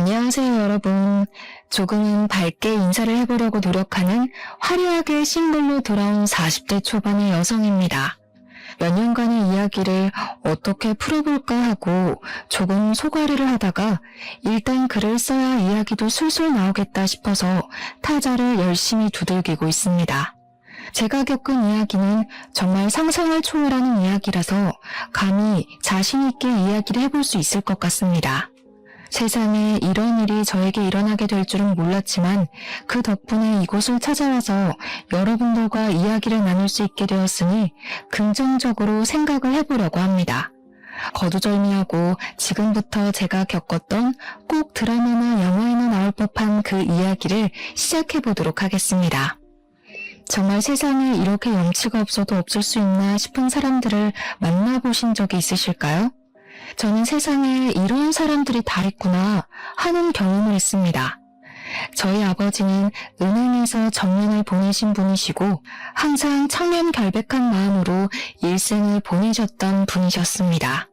안녕하세요, 여러분. 조금은 밝게 인사를 해보려고 노력하는 화려하게 싱글로 돌아온 40대 초반의 여성입니다. 몇 년간의 이야기를 어떻게 풀어볼까 하고 조금 소가리를 하다가 일단 글을 써야 이야기도 술술 나오겠다 싶어서 타자를 열심히 두들기고 있습니다. 제가 겪은 이야기는 정말 상상을 초월하는 이야기라서 감히 자신 있게 이야기를 해볼 수 있을 것 같습니다. 세상에 이런 일이 저에게 일어나게 될 줄은 몰랐지만 그 덕분에 이곳을 찾아와서 여러분들과 이야기를 나눌 수 있게 되었으니 긍정적으로 생각을 해보려고 합니다. 거두절미하고 지금부터 제가 겪었던 꼭 드라마나 영화에나 나올 법한 그 이야기를 시작해보도록 하겠습니다. 정말 세상에 이렇게 염치가 없어도 없을 수 있나 싶은 사람들을 만나보신 적이 있으실까요? 저는 세상에 이런 사람들이 다 있구나 하는 경험을 했습니다. 저희 아버지는 은행에서 정년을 보내신 분이시고 항상 청렴결백한 마음으로 일생을 보내셨던 분이셨습니다.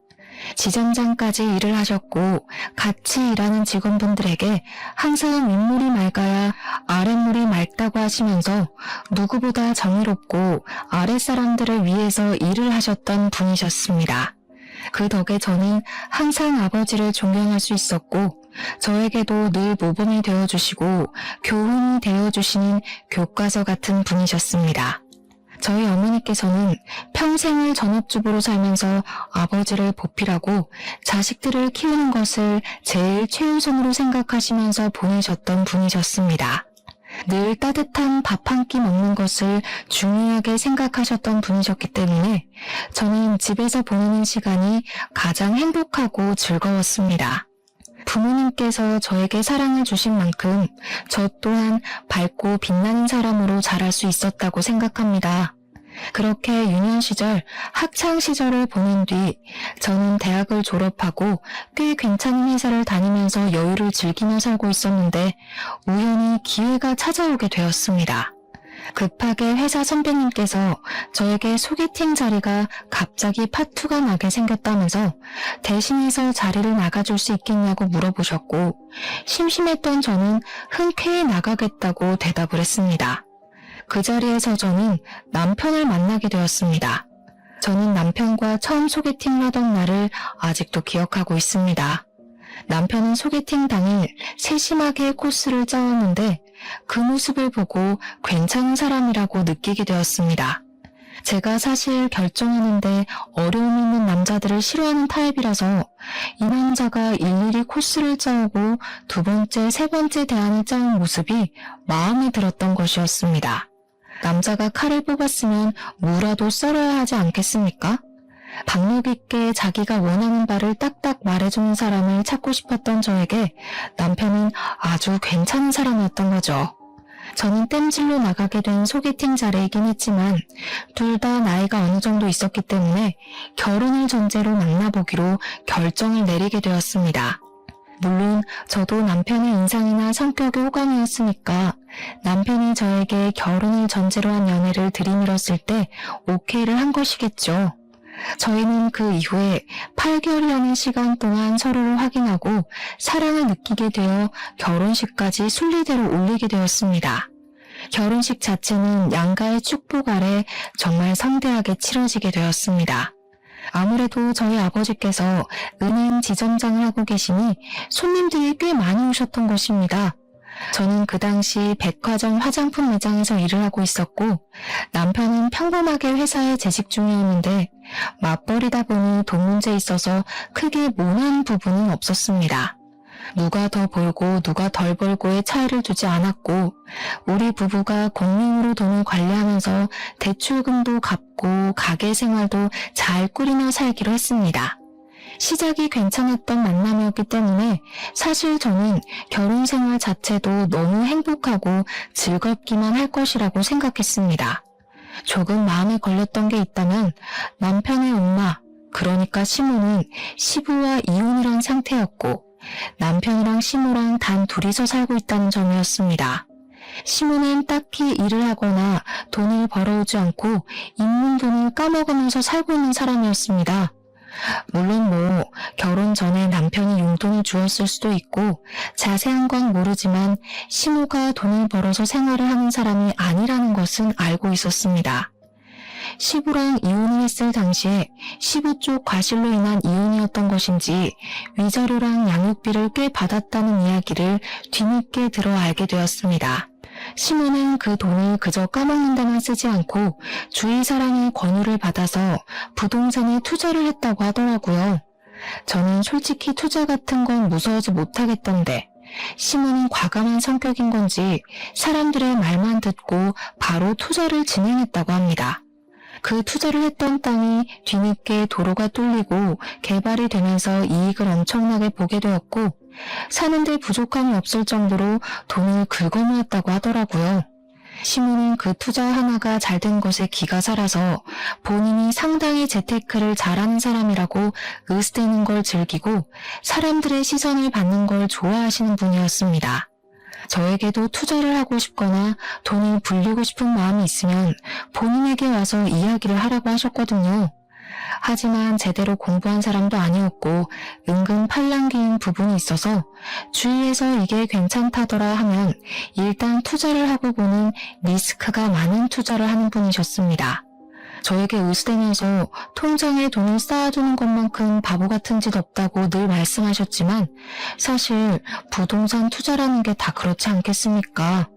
지점장까지 일을 하셨고 같이 일하는 직원분들에게 항상 윗물이 맑아야 아랫물이 맑다고 하시면서 누구보다 정의롭고 아랫사람들을 위해서 일을 하셨던 분이셨습니다. 그 덕에 저는 항상 아버지를 존경할 수 있었고 저에게도 늘 모범이 되어주시고 교훈이 되어주시는 교과서 같은 분이셨습니다. 저희 어머니께서는 평생을 전업주부로 살면서 아버지를 보필하고 자식들을 키우는 것을 제일 최우선으로 생각하시면서 보내셨던 분이셨습니다. 늘 따뜻한 밥 한 끼 먹는 것을 중요하게 생각하셨던 분이셨기 때문에 저는 집에서 보내는 시간이 가장 행복하고 즐거웠습니다. 부모님께서 저에게 사랑을 주신 만큼 저 또한 밝고 빛나는 사람으로 자랄 수 있었다고 생각합니다. 그렇게 유년 시절, 학창 시절을 보낸 뒤 저는 대학을 졸업하고 꽤 괜찮은 회사를 다니면서 여유를 즐기며 살고 있었는데 우연히 기회가 찾아오게 되었습니다. 급하게 회사 선배님께서 저에게 소개팅 자리가 갑자기 파투가 나게 생겼다면서 대신해서 자리를 나가줄 수 있겠냐고 물어보셨고 심심했던 저는 흔쾌히 나가겠다고 대답을 했습니다. 그 자리에서 저는 남편을 만나게 되었습니다. 저는 남편과 처음 소개팅을 하던 날을 아직도 기억하고 있습니다. 남편은 소개팅 당일 세심하게 코스를 짜왔는데 그 모습을 보고 괜찮은 사람이라고 느끼게 되었습니다. 제가 사실 결정하는데 어려움이 있는 남자들을 싫어하는 타입이라서 이 남자가 일일이 코스를 짜오고 두 번째, 세 번째 대안을 짜온 모습이 마음에 들었던 것이었습니다. 남자가 칼을 뽑았으면 무라도 썰어야 하지 않겠습니까? 박력 있게 자기가 원하는 바를 딱딱 말해주는 사람을 찾고 싶었던 저에게 남편은 아주 괜찮은 사람이었던 거죠. 저는 땜질로 나가게 된 소개팅 자리이긴 했지만 둘 다 나이가 어느 정도 있었기 때문에 결혼을 전제로 만나보기로 결정을 내리게 되었습니다. 물론 저도 남편의 인상이나 성격이 호감이었으니까 남편이 저에게 결혼을 전제로 한 연애를 들이밀었을 때 오케이를 한 것이겠죠. 저희는 그 이후에 8개월이라는 시간 동안 서로를 확인하고 사랑을 느끼게 되어 결혼식까지 순리대로 올리게 되었습니다. 결혼식 자체는 양가의 축복 아래 정말 성대하게 치러지게 되었습니다. 아무래도 저희 아버지께서 은행 지점장을 하고 계시니 손님들이 꽤 많이 오셨던 것입니다. 저는 그 당시 백화점 화장품 매장에서 일을 하고 있었고 남편은 평범하게 회사에 재직 중이었는데 맞벌이다 보니 돈 문제에 있어서 크게 모난 부분은 없었습니다. 누가 더 벌고 누가 덜 벌고의 차이를 두지 않았고 우리 부부가 공명으로 돈을 관리하면서 대출금도 갚고 가게 생활도 잘 꾸리며 살기로 했습니다. 시작이 괜찮았던 만남이었기 때문에 사실 저는 결혼 생활 자체도 너무 행복하고 즐겁기만 할 것이라고 생각했습니다. 조금 마음에 걸렸던 게 있다면 남편의 엄마, 그러니까 시모는 시부와 이혼을 한 상태였고 남편이랑 시모랑 단 둘이서 살고 있다는 점이었습니다. 시모는 딱히 일을 하거나 돈을 벌어오지 않고 있는 돈을 까먹으면서 살고 있는 사람이었습니다. 물론 결혼 전에 남편이 용돈을 주었을 수도 있고 자세한 건 모르지만 시모가 돈을 벌어서 생활을 하는 사람이 아니라는 것은 알고 있었습니다. 시부랑 이혼을 했을 당시에 시부 쪽 과실로 인한 이혼이었던 것인지 위자료랑 양육비를 꽤 받았다는 이야기를 뒤늦게 들어 알게 되었습니다. 시모는 그 돈을 그저 까먹는 데만 쓰지 않고 주위 사람의 권유를 받아서 부동산에 투자를 했다고 하더라고요. 저는 솔직히 투자 같은 건 무서워서 못하겠던데 시모는 과감한 성격인 건지 사람들의 말만 듣고 바로 투자를 진행했다고 합니다. 그 투자를 했던 땅이 뒤늦게 도로가 뚫리고 개발이 되면서 이익을 엄청나게 보게 되었고 사는데 부족함이 없을 정도로 돈을 긁어모았다고 하더라고요. 시모는 그 투자 하나가 잘 된 것에 기가 살아서 본인이 상당히 재테크를 잘하는 사람이라고 으스대는 걸 즐기고 사람들의 시선을 받는 걸 좋아하시는 분이었습니다. 저에게도 투자를 하고 싶거나 돈을 불리고 싶은 마음이 있으면 본인에게 와서 이야기를 하라고 하셨거든요. 하지만 제대로 공부한 사람도 아니었고 은근 팔랑귀인 부분이 있어서 주위에서 이게 괜찮다더라 하면 일단 투자를 하고 보는 리스크가 많은 투자를 하는 분이셨습니다. 저에게 으스대면서 통장에 돈을 쌓아두는 것만큼 바보 같은 짓 없다고 늘 말씀하셨지만 사실 부동산 투자라는 게 다 그렇지 않겠습니까?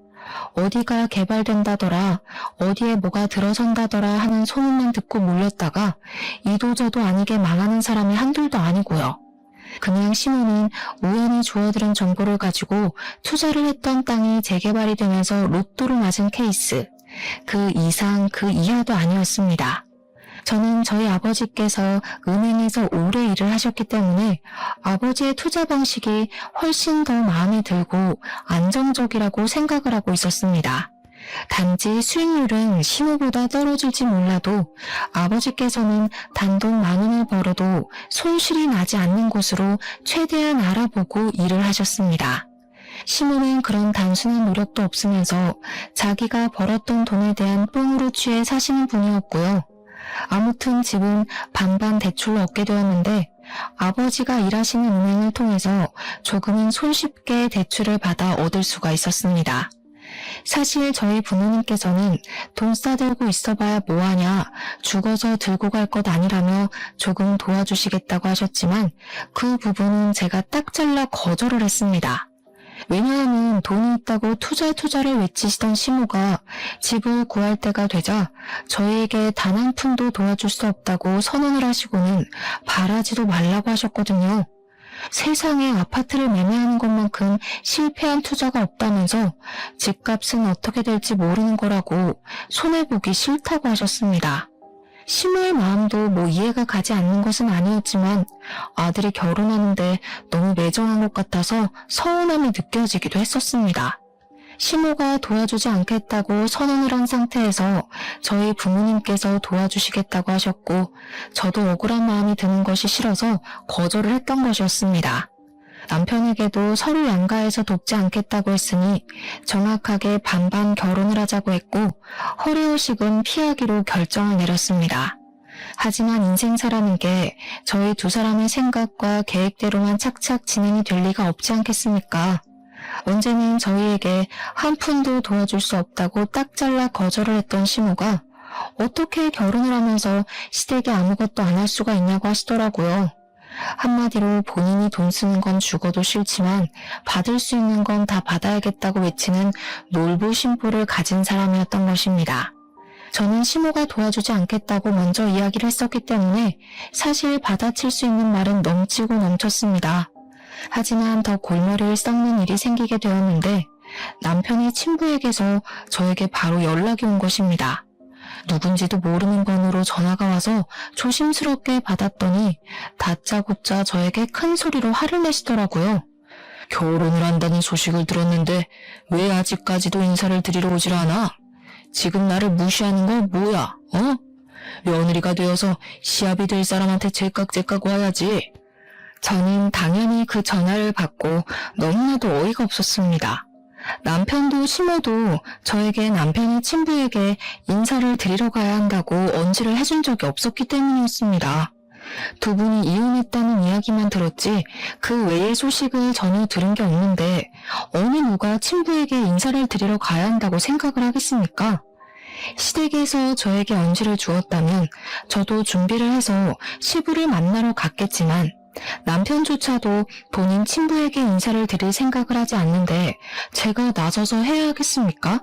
어디가 개발된다더라, 어디에 뭐가 들어선다더라 하는 소문만 듣고 몰렸다가 이도저도 아니게 망하는 사람이 한둘도 아니고요. 그냥 시모는 우연히 주워들은 정보를 가지고 투자를 했던 땅이 재개발이 되면서 로또를 맞은 케이스, 그 이상 그 이하도 아니었습니다. 저는 저희 아버지께서 은행에서 오래 일을 하셨기 때문에 아버지의 투자 방식이 훨씬 더 마음에 들고 안정적이라고 생각을 하고 있었습니다. 단지 수익률은 시모보다 떨어질지 몰라도 아버지께서는 단돈 10,000원을 벌어도 손실이 나지 않는 곳으로 최대한 알아보고 일을 하셨습니다. 시모는 그런 단순한 노력도 없으면서 자기가 벌었던 돈에 대한 뽕으로 취해 사시는 분이었고요. 아무튼 집은 반반 대출로 얻게 되었는데 아버지가 일하시는 은행을 통해서 조금은 손쉽게 대출을 받아 얻을 수가 있었습니다. 사실 저희 부모님께서는 돈 싸들고 있어봐야 뭐하냐, 죽어서 들고 갈 것 아니라며 조금 도와주시겠다고 하셨지만 그 부분은 제가 딱 잘라 거절을 했습니다. 왜냐하면 돈이 있다고 투자를 외치시던 시모가 집을 구할 때가 되자 저희에게 단 한 푼도 도와줄 수 없다고 선언을 하시고는 바라지도 말라고 하셨거든요. 세상에 아파트를 매매하는 것만큼 실패한 투자가 없다면서 집값은 어떻게 될지 모르는 거라고 손해보기 싫다고 하셨습니다. 시모의 마음도 이해가 가지 않는 것은 아니었지만 아들이 결혼하는데 너무 매정한 것 같아서 서운함이 느껴지기도 했었습니다. 시모가 도와주지 않겠다고 선언을 한 상태에서 저희 부모님께서 도와주시겠다고 하셨고 저도 억울한 마음이 드는 것이 싫어서 거절을 했던 것이었습니다. 남편에게도 서로 양가해서 돕지 않겠다고 했으니 정확하게 반반 결혼을 하자고 했고 허례허식은 피하기로 결정을 내렸습니다. 하지만 인생사라는 게 저희 두 사람의 생각과 계획대로만 착착 진행이 될 리가 없지 않겠습니까? 언제는 저희에게 한 푼도 도와줄 수 없다고 딱 잘라 거절을 했던 시모가 어떻게 결혼을 하면서 시댁에 아무것도 안 할 수가 있냐고 하시더라고요. 한마디로 본인이 돈 쓰는 건 죽어도 싫지만 받을 수 있는 건 다 받아야겠다고 외치는 놀부심보를 가진 사람이었던 것입니다. 저는 시모가 도와주지 않겠다고 먼저 이야기를 했었기 때문에 사실 받아칠 수 있는 말은 넘치고 넘쳤습니다. 하지만 더 골머리를 썩는 일이 생기게 되었는데 남편의 친부에게서 저에게 바로 연락이 온 것입니다. 누군지도 모르는 번호로 전화가 와서 조심스럽게 받았더니 다짜고짜 저에게 큰 소리로 화를 내시더라고요. 결혼을 한다는 소식을 들었는데 왜 아직까지도 인사를 드리러 오질 않아? 지금 나를 무시하는 거 뭐야? 며느리가 되어서 시합이 될 사람한테 제깍제깍 와야지. 저는 당연히 그 전화를 받고 너무나도 어이가 없었습니다. 남편도 시모도 저에게 남편의 친부에게 인사를 드리러 가야 한다고 언지를 해준 적이 없었기 때문이었습니다. 두 분이 이혼했다는 이야기만 들었지 그 외의 소식을 전혀 들은 게 없는데 어느 누가 친부에게 인사를 드리러 가야 한다고 생각을 하겠습니까? 시댁에서 저에게 언지를 주었다면 저도 준비를 해서 시부를 만나러 갔겠지만 남편조차도 본인 친부에게 인사를 드릴 생각을 하지 않는데 제가 나서서 해야 하겠습니까?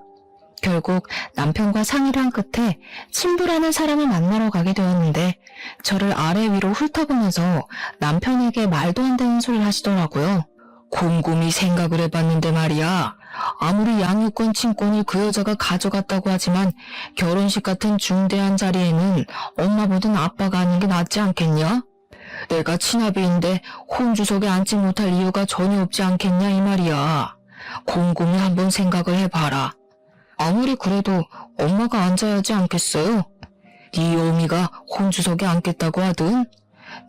결국 남편과 상의를 한 끝에 친부라는 사람을 만나러 가게 되었는데 저를 아래 위로 훑어보면서 남편에게 말도 안 되는 소리를 하시더라고요. 곰곰이 생각을 해봤는데 말이야. 아무리 양육권 친권을 그 여자가 가져갔다고 하지만 결혼식 같은 중대한 자리에는 엄마보단 아빠가 하는 게 낫지 않겠냐? 내가 친아비인데 혼주석에 앉지 못할 이유가 전혀 없지 않겠냐 이 말이야. 곰곰이 한번 생각을 해봐라. 아무리 그래도 엄마가 앉아야지 않겠어요? 네 어미가 혼주석에 앉겠다고 하든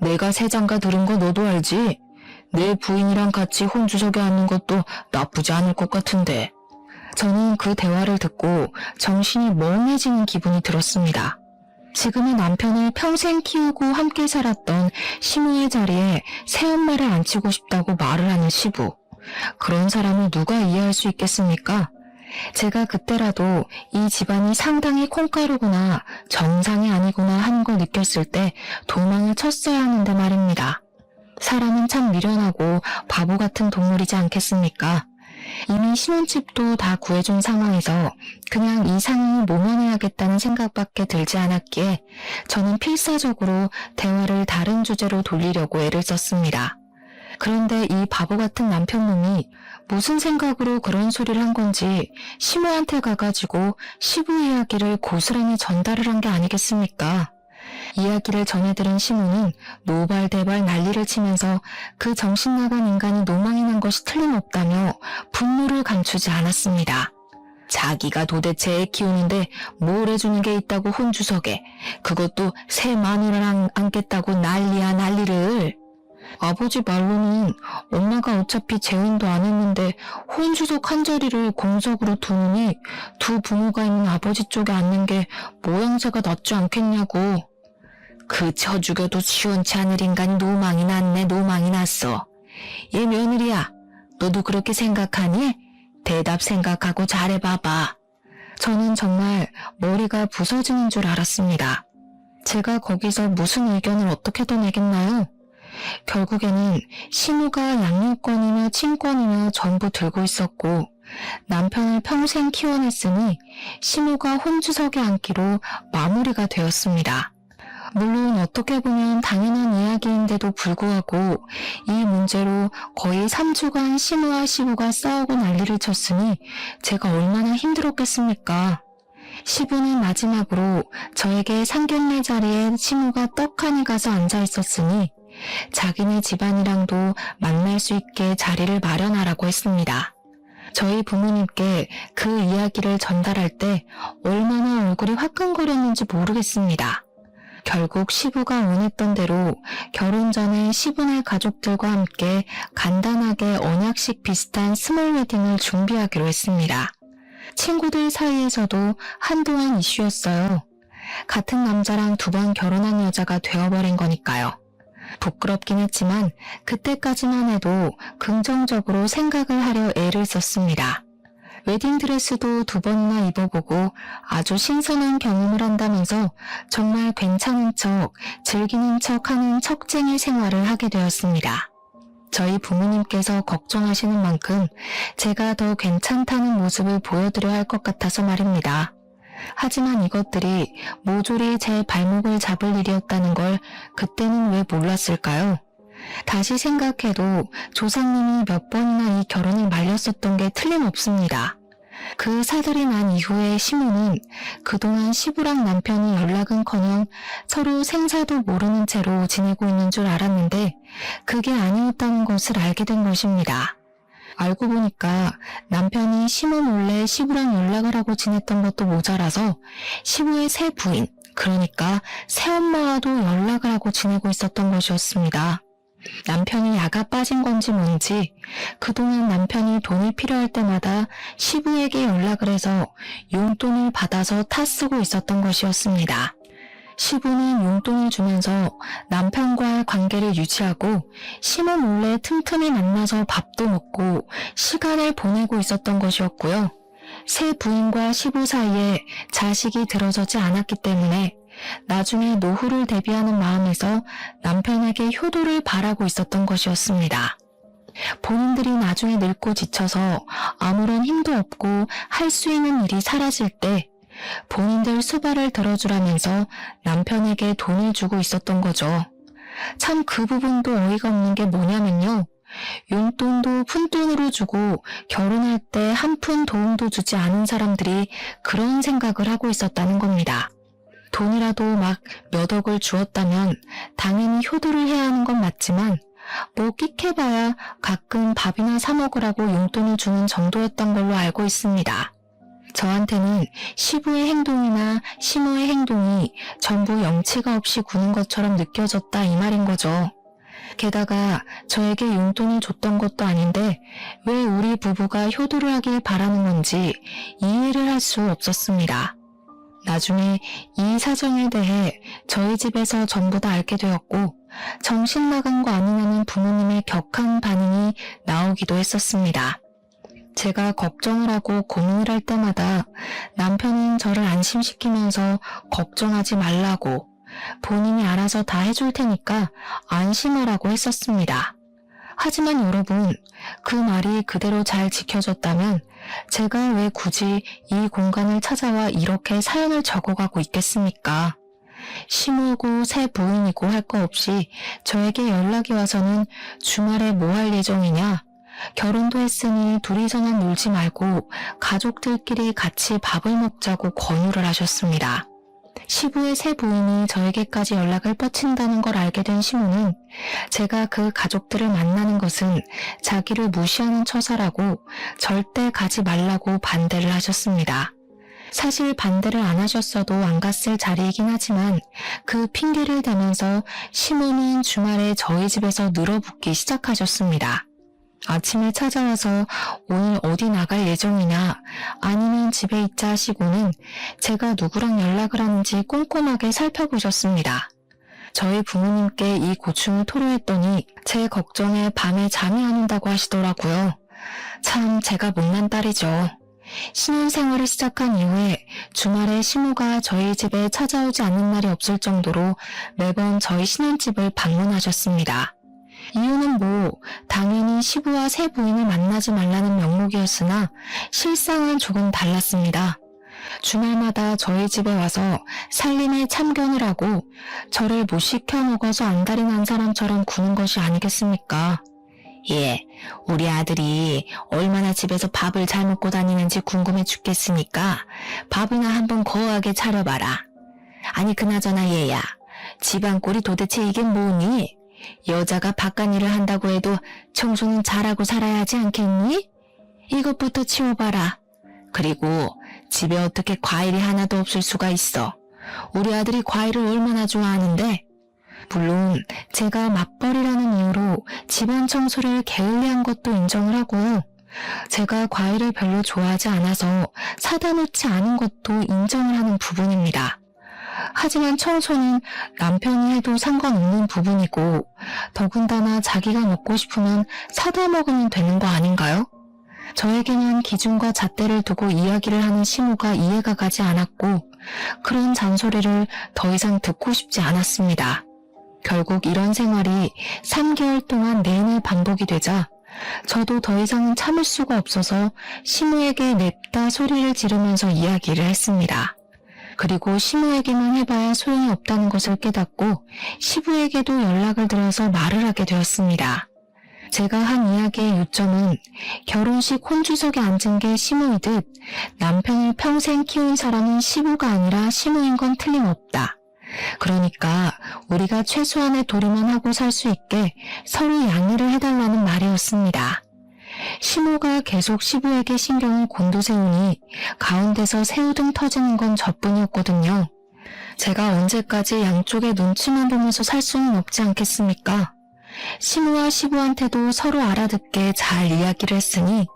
내가 새장가 들은 거 너도 알지? 내 부인이랑 같이 혼주석에 앉는 것도 나쁘지 않을 것 같은데. 저는 그 대화를 듣고 정신이 멍해지는 기분이 들었습니다. 지금의 남편을 평생 키우고 함께 살았던 시무의 자리에 새엄마를 앉히고 싶다고 말을 하는 시부. 그런 사람을 누가 이해할 수 있겠습니까? 제가 그때라도 이 집안이 상당히 콩가루구나, 정상이 아니구나 하는 걸 느꼈을 때 도망을 쳤어야 하는데 말입니다. 사람은 참 미련하고 바보 같은 동물이지 않겠습니까? 이미 신혼집도 다 구해준 상황에서 그냥 이 상황을 모면해야겠다는 생각밖에 들지 않았기에 저는 필사적으로 대화를 다른 주제로 돌리려고 애를 썼습니다. 그런데 이 바보 같은 남편놈이 무슨 생각으로 그런 소리를 한 건지 시모한테 가가지고 시부 이야기를 고스란히 전달을 한 게 아니겠습니까? 이야기를 전해들은 시모는 노발대발 난리를 치면서 그 정신나간 인간이 노망이 난 것이 틀림없다며 분노를 감추지 않았습니다. 자기가 도대체 애 키우는데 뭘 해주는 게 있다고 혼주석에, 그것도 새 마누라랑 앉겠다고 난리야 난리를. 아버지 말로는 엄마가 어차피 재혼도 안 했는데 혼주석 한 자리를 공석으로 두느니 두 부모가 있는 아버지 쪽에 앉는 게 모양새가 낫지 않겠냐고. 그 쳐 죽여도 시원치 않을 인간이 노망이 났네. 노망이 났어. 얘 며느리야, 너도 그렇게 생각하니? 대답 생각하고 잘해봐봐. 저는 정말 머리가 부서지는 줄 알았습니다. 제가 거기서 무슨 의견을 어떻게 더 내겠나요? 결국에는 시누가 양육권이며 친권이며 전부 들고 있었고 남편을 평생 키워냈으니 시누가 혼주석에 앉기로 마무리가 되었습니다. 물론 어떻게 보면 당연한 이야기인데도 불구하고 이 문제로 거의 3주간 시누와 시부가 싸우고 난리를 쳤으니 제가 얼마나 힘들었겠습니까? 시부는 마지막으로 저에게 상견례 자리에 시누가 떡하니 가서 앉아 있었으니 자기네 집안이랑도 만날 수 있게 자리를 마련하라고 했습니다. 저희 부모님께 그 이야기를 전달할 때 얼마나 얼굴이 화끈거렸는지 모르겠습니다. 결국 시부가 원했던 대로 결혼 전에 시부네 가족들과 함께 간단하게 언약식 비슷한 스몰 웨딩을 준비하기로 했습니다. 친구들 사이에서도 한동안 이슈였어요. 같은 남자랑 2번 결혼한 여자가 되어버린 거니까요. 부끄럽긴 했지만 그때까지만 해도 긍정적으로 생각을 하려 애를 썼습니다. 웨딩드레스도 2번이나 입어보고 아주 신선한 경험을 한다면서 정말 괜찮은 척, 즐기는 척 하는 척쟁이 생활을 하게 되었습니다. 저희 부모님께서 걱정하시는 만큼 제가 더 괜찮다는 모습을 보여드려야 할 것 같아서 말입니다. 하지만 이것들이 모조리 제 발목을 잡을 일이었다는 걸 그때는 왜 몰랐을까요? 다시 생각해도 조상님이 몇 번이나 이 결혼을 말렸었던 게 틀림없습니다. 그 사들이 난 이후에 시모는 그동안 시부랑 남편이 연락은커녕 서로 생사도 모르는 채로 지내고 있는 줄 알았는데 그게 아니었다는 것을 알게 된 것입니다. 알고 보니까 남편이 시모 몰래 시부랑 연락을 하고 지냈던 것도 모자라서 시부의 새 부인, 그러니까 새엄마와도 연락을 하고 지내고 있었던 것이었습니다. 남편이 야가 빠진 건지 뭔지 그동안 남편이 돈이 필요할 때마다 시부에게 연락을 해서 용돈을 받아서 타쓰고 있었던 것이었습니다. 시부는 용돈을 주면서 남편과의 관계를 유지하고 시모 몰래 틈틈이 만나서 밥도 먹고 시간을 보내고 있었던 것이었고요. 새 부인과 시부 사이에 자식이 들어서지 않았기 때문에 나중에 노후를 대비하는 마음에서 남편에게 효도를 바라고 있었던 것이었습니다. 본인들이 나중에 늙고 지쳐서 아무런 힘도 없고 할 수 있는 일이 사라질 때 본인들 수발을 들어주라면서 남편에게 돈을 주고 있었던 거죠. 참 그 부분도 어이가 없는 게 뭐냐면요. 용돈도 푼돈으로 주고 결혼할 때 한 푼 도움도 주지 않은 사람들이 그런 생각을 하고 있었다는 겁니다. 돈이라도 막 몇 억을 주었다면 당연히 효도를 해야 하는 건 맞지만 뭐 끽해봐야 가끔 밥이나 사 먹으라고 용돈을 주는 정도였던 걸로 알고 있습니다. 저한테는 시부의 행동이나 시모의 행동이 전부 염치가 없이 구는 것처럼 느껴졌다 이 말인 거죠. 게다가 저에게 용돈을 줬던 것도 아닌데 왜 우리 부부가 효도를 하길 바라는 건지 이해를 할 수 없었습니다. 나중에 이 사정에 대해 저희 집에서 전부 다 알게 되었고 정신 나간 거 아니냐는 부모님의 격한 반응이 나오기도 했었습니다. 제가 걱정을 하고 고민을 할 때마다 남편은 저를 안심시키면서 걱정하지 말라고 본인이 알아서 다 해줄 테니까 안심하라고 했었습니다. 하지만 여러분, 그 말이 그대로 잘 지켜졌다면 제가 왜 굳이 이 공간을 찾아와 이렇게 사연을 적어가고 있겠습니까? 시모고 새 부인이고 할 거 없이 저에게 연락이 와서는 주말에 뭐 할 예정이냐? 결혼도 했으니 둘이서만 놀지 말고 가족들끼리 같이 밥을 먹자고 권유를 하셨습니다. 시부의 새 부인이 저에게까지 연락을 뻗친다는 걸 알게 된 시모는 제가 그 가족들을 만나는 것은 자기를 무시하는 처사라고 절대 가지 말라고 반대를 하셨습니다. 사실 반대를 안 하셨어도 안 갔을 자리이긴 하지만 그 핑계를 대면서 시모는 주말에 저희 집에서 늘어붙기 시작하셨습니다. 아침에 찾아와서 오늘 어디 나갈 예정이냐 아니면 집에 있자 하시고는 제가 누구랑 연락을 하는지 꼼꼼하게 살펴보셨습니다. 저희 부모님께 이 고충을 토로했더니 제 걱정에 밤에 잠이 안 온다고 하시더라고요. 참 제가 못난 딸이죠. 신혼생활을 시작한 이후에 주말에 시모가 저희 집에 찾아오지 않는 날이 없을 정도로 매번 저희 신혼집을 방문하셨습니다. 이유는 뭐 당연히 시부와 새 부인을 만나지 말라는 명목이었으나 실상은 조금 달랐습니다. 주말마다 저희 집에 와서 살림에 참견을 하고 저를 못 시켜 먹어서 안달이 난 사람처럼 구는 것이 아니겠습니까? 예, 우리 아들이 얼마나 집에서 밥을 잘 먹고 다니는지 궁금해 죽겠으니까 밥이나 한번 거하게 차려봐라. 아니 그나저나 얘야, 집안 꼴이 도대체 이게 뭐니? 여자가 바깥일을 한다고 해도 청소는 잘하고 살아야 하지 않겠니? 이것부터 치워봐라. 그리고 집에 어떻게 과일이 하나도 없을 수가 있어. 우리 아들이 과일을 얼마나 좋아하는데. 물론 제가 맞벌이라는 이유로 집안 청소를 게을리한 것도 인정을 하고요. 제가 과일을 별로 좋아하지 않아서 사다 놓지 않은 것도 인정을 하는 부분입니다. 하지만 청소는 남편이 해도 상관없는 부분이고 더군다나 자기가 먹고 싶으면 사다 먹으면 되는 거 아닌가요? 저에게는 기준과 잣대를 두고 이야기를 하는 시모가 이해가 가지 않았고 그런 잔소리를 더 이상 듣고 싶지 않았습니다. 결국 이런 생활이 3개월 동안 내내 반복이 되자 저도 더 이상은 참을 수가 없어서 시모에게 냅다 소리를 지르면서 이야기를 했습니다. 그리고 시모에게만 해봐야 소용이 없다는 것을 깨닫고 시부에게도 연락을 드려서 말을 하게 되었습니다. 제가 한 이야기의 요점은 결혼식 혼주석에 앉은 게 시모이듯 남편을 평생 키운 사람은 시부가 아니라 시모인 건 틀림없다. 그러니까 우리가 최소한의 도리만 하고 살 수 있게 서로 양해를 해달라는 말이었습니다. 시모가 계속 시부에게 신경을 곤두세우니 가운데서 새우등 터지는 건 저뿐이었거든요. 제가 언제까지 양쪽의 눈치만 보면서 살 수는 없지 않겠습니까? 시모와 시부한테도 서로 알아듣게 잘 이야기를 했으니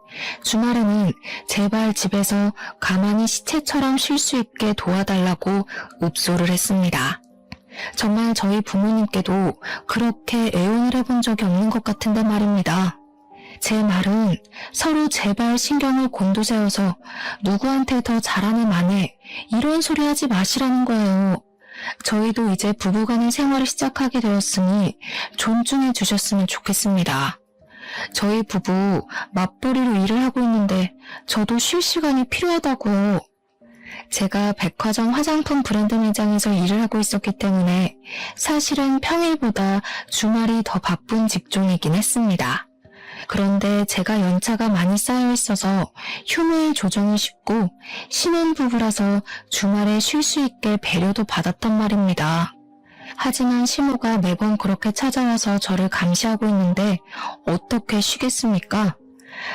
주말에는 제발 집에서 가만히 시체처럼 쉴 수 있게 도와달라고 읍소를 했습니다. 정말 저희 부모님께도 그렇게 애원을 해본 적이 없는 것 같은데 말입니다. 제 말은 서로 제발 신경을 곤두세워서 누구한테 더 잘하는 만에 이런 소리 하지 마시라는 거예요. 저희도 이제 부부간의 생활을 시작하게 되었으니 존중해 주셨으면 좋겠습니다. 저희 부부 맞벌이로 일을 하고 있는데 저도 쉴 시간이 필요하다고요. 제가 백화점 화장품 브랜드 매장에서 일을 하고 있었기 때문에 사실은 평일보다 주말이 더 바쁜 직종이긴 했습니다. 그런데 제가 연차가 많이 쌓여 있어서 휴무일 조정이 쉽고 신혼부부라서 주말에 쉴 수 있게 배려도 받았단 말입니다. 하지만 시모가 매번 그렇게 찾아와서 저를 감시하고 있는데 어떻게 쉬겠습니까?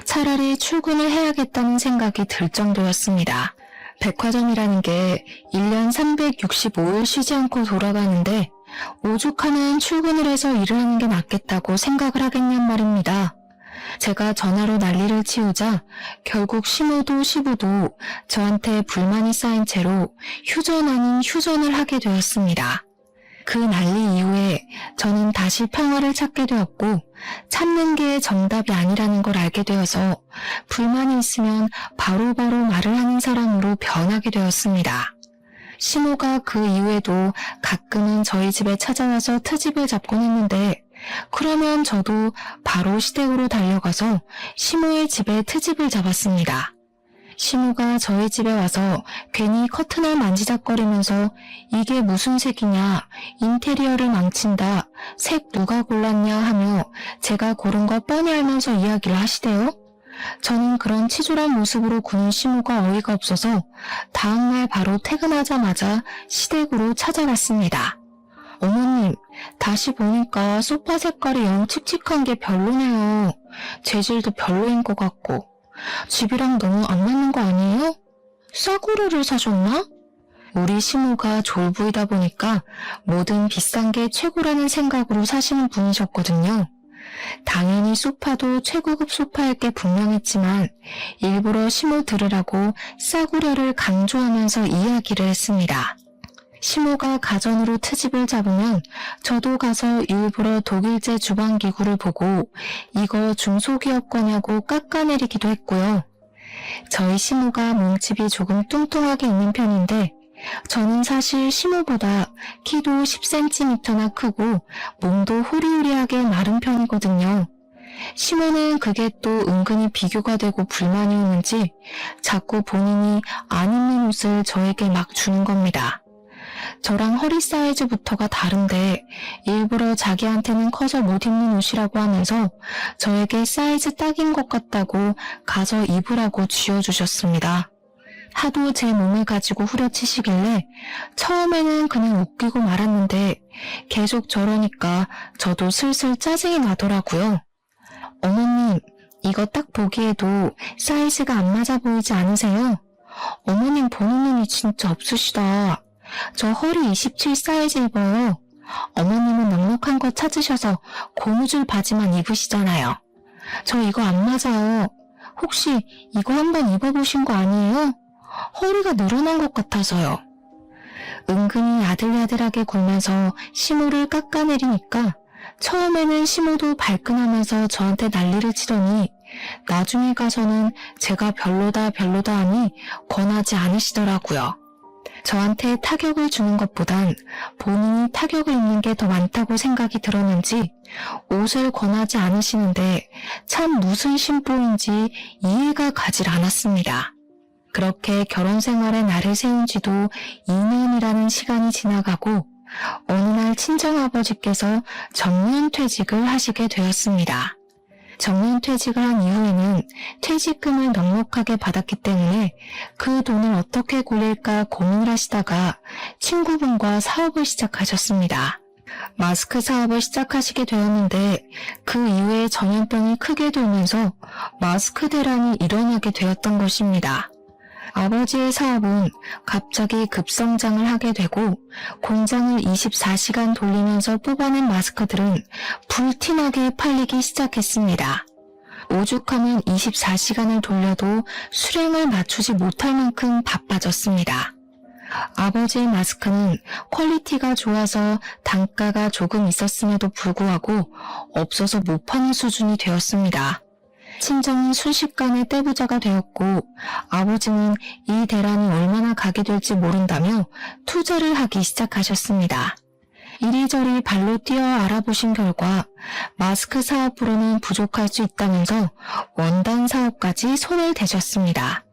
차라리 출근을 해야겠다는 생각이 들 정도였습니다. 백화점이라는 게 1년 365일 쉬지 않고 돌아가는데 오죽하면 출근을 해서 일을 하는 게 낫겠다고 생각을 하겠냔 말입니다. 제가 전화로 난리를 치우자 결국 시모도 시부도 저한테 불만이 쌓인 채로 휴전 아닌 휴전을 하게 되었습니다. 그 난리 이후에 저는 다시 평화를 찾게 되었고 참는 게 정답이 아니라는 걸 알게 되어서 불만이 있으면 바로바로 말을 하는 사람으로 변하게 되었습니다. 시모가 그 이후에도 가끔은 저희 집에 찾아와서 트집을 잡곤 했는데 그러면 저도 바로 시댁으로 달려가서 시모의 집에 트집을 잡았습니다. 시모가 저희 집에 와서 괜히 커튼을 만지작거리면서 이게 무슨 색이냐, 인테리어를 망친다, 색 누가 골랐냐 하며 제가 고른 거 뻔히 알면서 이야기를 하시대요. 저는 그런 치졸한 모습으로 구는 시모가 어이가 없어서 다음날 바로 퇴근하자마자 시댁으로 찾아갔습니다. 어머님, 다시 보니까 소파 색깔이 영 칙칙한 게 별로네요. 재질도 별로인 것 같고. 집이랑 너무 안 맞는 거 아니에요? 싸구려를 사셨나? 우리 시모가 졸부이다 보니까 뭐든 비싼 게 최고라는 생각으로 사시는 분이셨거든요. 당연히 소파도 최고급 소파일 게 분명했지만 일부러 시모 들으라고 싸구려를 강조하면서 이야기를 했습니다. 시모가 가전으로 트집을 잡으면 저도 가서 일부러 독일제 주방기구를 보고 이거 중소기업 거냐고 깎아내리기도 했고요. 저희 시모가 몸집이 조금 뚱뚱하게 있는 편인데 저는 사실 시모보다 키도 10cm나 크고 몸도 호리호리하게 마른 편이거든요. 시모는 그게 또 은근히 비교가 되고 불만이 오는지 자꾸 본인이 안 입는 옷을 저에게 막 주는 겁니다. 저랑 허리 사이즈부터가 다른데 일부러 자기한테는 커서 못 입는 옷이라고 하면서 저에게 사이즈 딱인 것 같다고 가서 입으라고 쥐어주셨습니다. 하도 제 몸을 가지고 후려치시길래 처음에는 그냥 웃기고 말았는데 계속 저러니까 저도 슬슬 짜증이 나더라고요. 어머님, 이거 딱 보기에도 사이즈가 안 맞아 보이지 않으세요? 어머님 보는 눈이 진짜 없으시다. 저 허리 27 사이즈 입어요. 어머님은 넉넉한 거 찾으셔서 고무줄 바지만 입으시잖아요. 저 이거 안 맞아요. 혹시 이거 한번 입어보신 거 아니에요? 허리가 늘어난 것 같아서요. 은근히 야들야들하게 굴면서 시모를 깎아내리니까 처음에는 시모도 발끈하면서 저한테 난리를 치더니 나중에 가서는 제가 별로다 하니 권하지 않으시더라고요. 저한테 타격을 주는 것보단 본인이 타격을 입는 게 더 많다고 생각이 들었는지 옷을 권하지 않으시는데 참 무슨 심보인지 이해가 가질 않았습니다. 그렇게 결혼 생활에 날을 세운 지도 2년이라는 시간이 지나가고 어느 날 친정아버지께서 정년퇴직을 하시게 되었습니다. 정년퇴직을 한 이후에는 퇴직금을 넉넉하게 받았기 때문에 그 돈을 어떻게 굴릴까 고민을 하시다가 친구분과 사업을 시작하셨습니다. 마스크 사업을 시작하시게 되었는데 그 이후에 전염병이 크게 돌면서 마스크 대란이 일어나게 되었던 것입니다. 아버지의 사업은 갑자기 급성장을 하게 되고 공장을 24시간 돌리면서 뽑아낸 마스크들은 불티나게 팔리기 시작했습니다. 오죽하면 24시간을 돌려도 수량을 맞추지 못할 만큼 바빠졌습니다. 아버지의 마스크는 퀄리티가 좋아서 단가가 조금 있었음에도 불구하고 없어서 못 파는 수준이 되었습니다. 친정은 순식간에 떼부자가 되었고 아버지는 이 대란이 얼마나 가게 될지 모른다며 투자를 하기 시작하셨습니다. 이리저리 발로 뛰어 알아보신 결과 마스크 사업으로는 부족할 수 있다면서 원단 사업까지 손을 대셨습니다.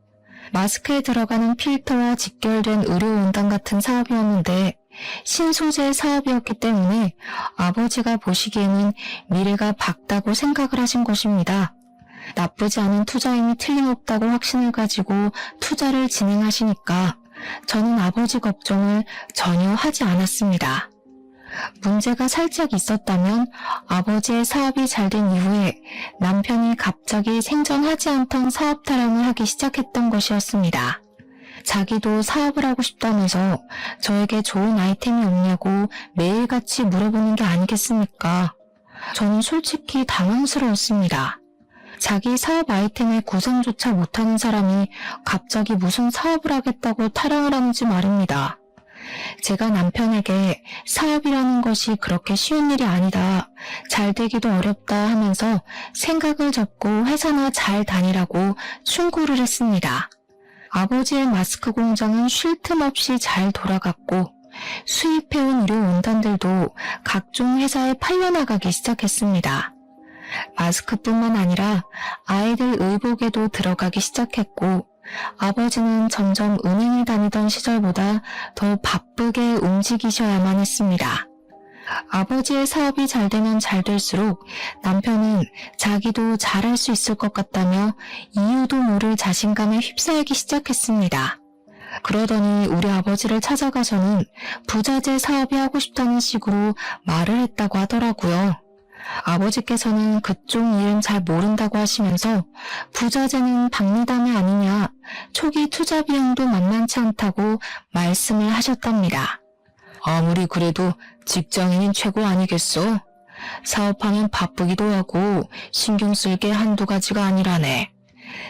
마스크에 들어가는 필터와 직결된 의료 원단 같은 사업이었는데 신소재 사업이었기 때문에 아버지가 보시기에는 미래가 밝다고 생각을 하신 것입니다. 나쁘지 않은 투자임이 틀림없다고 확신을 가지고 투자를 진행하시니까 저는 아버지 걱정을 전혀 하지 않았습니다. 문제가 살짝 있었다면 아버지의 사업이 잘 된 이후에 남편이 갑자기 생전하지 않던 사업 타령을 하기 시작했던 것이었습니다. 자기도 사업을 하고 싶다면서 저에게 좋은 아이템이 없냐고 매일같이 물어보는 게 아니겠습니까? 저는 솔직히 당황스러웠습니다. 자기 사업 아이템의 구성조차 못하는 사람이 갑자기 무슨 사업을 하겠다고 타령을 하는지 말입니다. 제가 남편에게 사업이라는 것이 그렇게 쉬운 일이 아니다, 잘 되기도 어렵다 하면서 생각을 접고 회사나 잘 다니라고 충고를 했습니다. 아버지의 마스크 공장은 쉴 틈 없이 잘 돌아갔고 수입해온 의료 원단들도 각종 회사에 팔려나가기 시작했습니다. 마스크뿐만 아니라 아이들 의복에도 들어가기 시작했고 아버지는 점점 은행에 다니던 시절보다 더 바쁘게 움직이셔야만 했습니다. 아버지의 사업이 잘 되면 잘 될수록 남편은 자기도 잘할 수 있을 것 같다며 이유도 모를 자신감에 휩싸이기 시작했습니다. 그러더니 우리 아버지를 찾아가서는 부자재 사업이 하고 싶다는 식으로 말을 했다고 하더라고요. 아버지께서는 그쪽 일은 잘 모른다고 하시면서 부자재는 박리담이 아니냐, 초기 투자 비용도 만만치 않다고 말씀을 하셨답니다. 아무리 그래도 직장인인 최고 아니겠소? 사업하면 바쁘기도 하고 신경 쓸 게 한두 가지가 아니라네.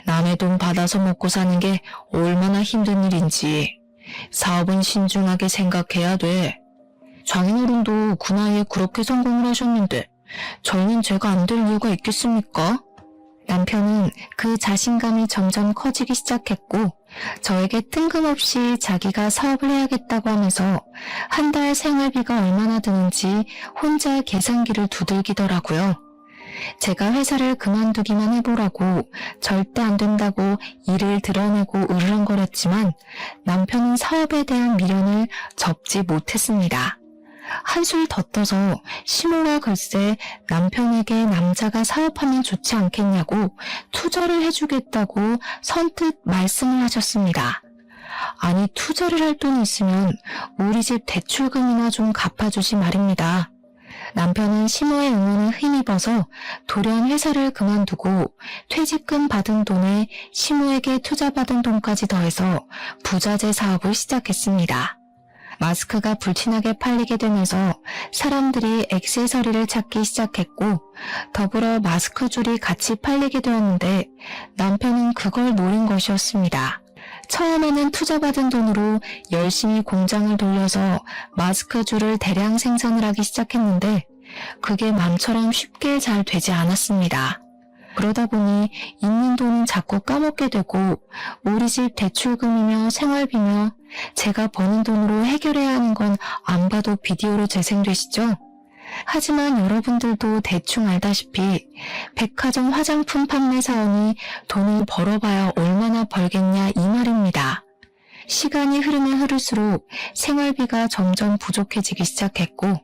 남의 돈 받아서 먹고 사는 게 얼마나 힘든 일인지 사업은 신중하게 생각해야 돼. 장인어른도 그 나이에 그렇게 성공을 하셨는데 저희는 제가 안 될 이유가 있겠습니까? 남편은 그 자신감이 점점 커지기 시작했고 저에게 뜬금없이 자기가 사업을 해야겠다고 하면서 한 달 생활비가 얼마나 드는지 혼자 계산기를 두들기더라고요. 제가 회사를 그만두기만 해보라고 절대 안 된다고 일을 드러내고 으르렁거렸지만 남편은 사업에 대한 미련을 접지 못했습니다. 한술 더 떠서 시모가 글쎄 남편에게 남자가 사업하면 좋지 않겠냐고 투자를 해주겠다고 선뜻 말씀을 하셨습니다. 아니 투자를 할 돈이 있으면 우리 집 대출금이나 좀 갚아주지 말입니다. 남편은 시모의 응원에 힘입어서 돌연 회사를 그만두고 퇴직금 받은 돈에 시모에게 투자받은 돈까지 더해서 부자재 사업을 시작했습니다. 마스크가 불티나게 팔리게 되면서 사람들이 액세서리를 찾기 시작했고 더불어 마스크 줄이 같이 팔리게 되었는데 남편은 그걸 노린 것이었습니다. 처음에는 투자받은 돈으로 열심히 공장을 돌려서 마스크 줄을 대량 생산을 하기 시작했는데 그게 맘처럼 쉽게 잘 되지 않았습니다. 그러다 보니 있는 돈은 자꾸 까먹게 되고 우리 집 대출금이며 생활비며 제가 버는 돈으로 해결해야 하는 건 안 봐도 비디오로 재생되시죠? 하지만 여러분들도 대충 알다시피 백화점 화장품 판매 사원이 돈을 벌어봐야 얼마나 벌겠냐 이 말입니다. 시간이 흐르면 흐를수록 생활비가 점점 부족해지기 시작했고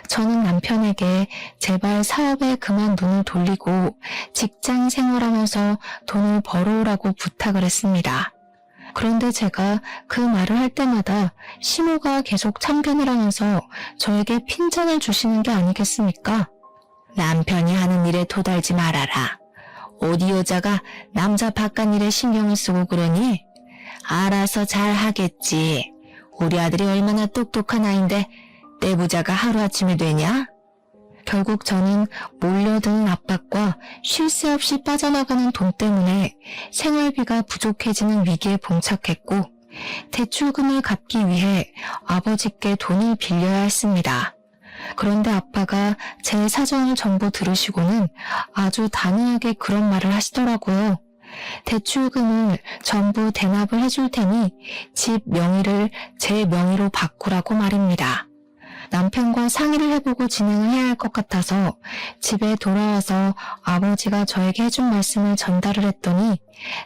저는 남편에게 제발 사업에 그만 눈을 돌리고 직장 생활하면서 돈을 벌어오라고 부탁을 했습니다. 그런데 제가 그 말을 할 때마다 시모가 계속 참견을 하면서 저에게 핀잔을 주시는 게 아니겠습니까? 남편이 하는 일에 도달지 말아라. 어디 여자가 남자 바깥 일에 신경을 쓰고 그러니? 알아서 잘 하겠지. 우리 아들이 얼마나 똑똑한 아인데 떼부자가 하루아침에 되냐? 결국 저는 몰려드는 압박과 쉴 새 없이 빠져나가는 돈 때문에 생활비가 부족해지는 위기에 봉착했고 대출금을 갚기 위해 아버지께 돈을 빌려야 했습니다. 그런데 아빠가 제 사정을 전부 들으시고는 아주 단호하게 그런 말을 하시더라고요. 대출금을 전부 대납을 해줄 테니 집 명의를 제 명의로 바꾸라고 말입니다. 남편과 상의를 해보고 진행을 해야 할 것 같아서 집에 돌아와서 아버지가 저에게 해준 말씀을 전달을 했더니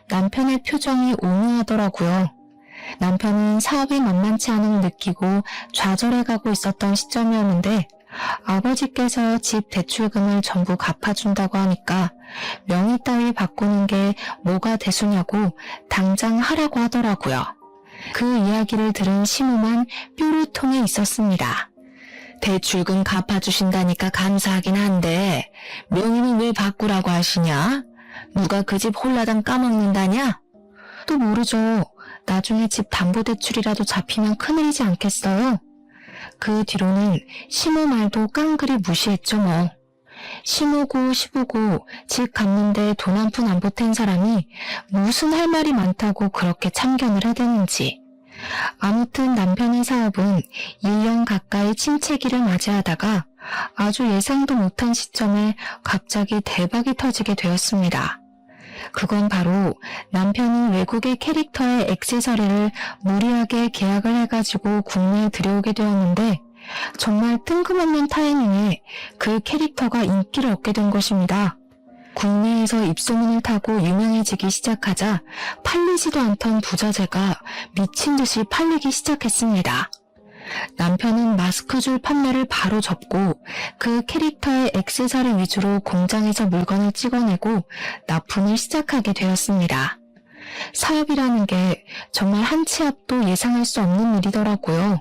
남편의 표정이 오묘하더라고요. 남편은 사업이 만만치 않음을 느끼고 좌절해가고 있었던 시점이었는데 아버지께서 집 대출금을 전부 갚아준다고 하니까 명의 따위 바꾸는 게 뭐가 대수냐고 당장 하라고 하더라고요. 그 이야기를 들은 시모만 뾰루통에 있었습니다. 대출금 갚아주신다니까 감사하긴 한데 명의는 왜 바꾸라고 하시냐? 누가 그 집 홀라당 까먹는다냐? 또 모르죠. 나중에 집 담보대출이라도 잡히면 큰일이지 않겠어요? 그 뒤로는 시모 말도 깡그리 무시했죠 뭐. 시모고 시부고 집 갚는데 돈 한 푼 안 보탠 사람이 무슨 할 말이 많다고 그렇게 참견을 해대는지. 아무튼 남편의 사업은 1년 가까이 침체기를 맞이하다가 아주 예상도 못한 시점에 갑자기 대박이 터지게 되었습니다. 그건 바로 남편이 외국의 캐릭터의 액세서리를 무리하게 계약을 해가지고 국내에 들여오게 되었는데 정말 뜬금없는 타이밍에 그 캐릭터가 인기를 얻게 된 것입니다. 국내에서 입소문을 타고 유명해지기 시작하자 팔리지도 않던 부자재가 미친 듯이 팔리기 시작했습니다. 남편은 마스크줄 판매를 바로 접고 그 캐릭터의 액세서리 위주로 공장에서 물건을 찍어내고 납품을 시작하게 되었습니다. 사업이라는 게 정말 한 치 앞도 예상할 수 없는 일이더라고요.